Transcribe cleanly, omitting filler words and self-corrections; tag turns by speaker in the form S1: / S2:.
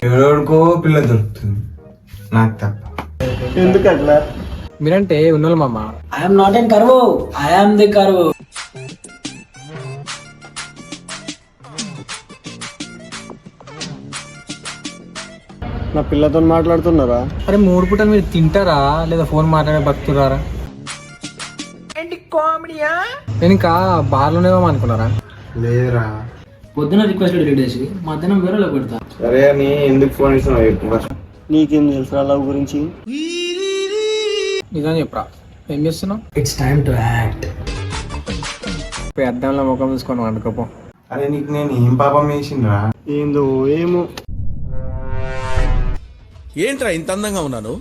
S1: ఎవరికో పిల్ల దొరుకుతుంది, నాకు తప్ప.
S2: ఎందుకు అట్లా?
S3: మీరంటే ఉన్నోళ్ళు మామ.
S4: ఐఎమ్ నాట్ ఎన్ కరువు, ఐఎమ్ ది కరువు.
S2: నా పిల్లతో మాట్లాడుతున్నారా?
S3: అరే 3 పూటలు మీరు తింటారా లేదా ఫోన్ మాట్లాడే బతుకురారా? నేను ఇంకా బార్లోనేమో అనుకున్నారా?
S1: లేదురా.
S4: పొద్దున రిక్వెస్ట్ డిలీట్ చేసి మధ్యాహ్నం వేరేలో పెడతా.
S1: సరే అని ఎందుకు ఫోన్ చేసినావు?
S2: నీకేం తెలుసు లవ్ గురించి?
S3: నిజం చెప్పరా, ఏం చేస్తున్నావు?
S4: It's time to act.
S3: అద్దంలో ముఖం చూసుకొని వండుకోపో.
S1: అరే నీకు నేను ఏం పాపం చేసిండ్రా?
S2: ఏందో ఏమో.
S5: ఏంట్రా ఇంత అందంగా ఉన్నాను?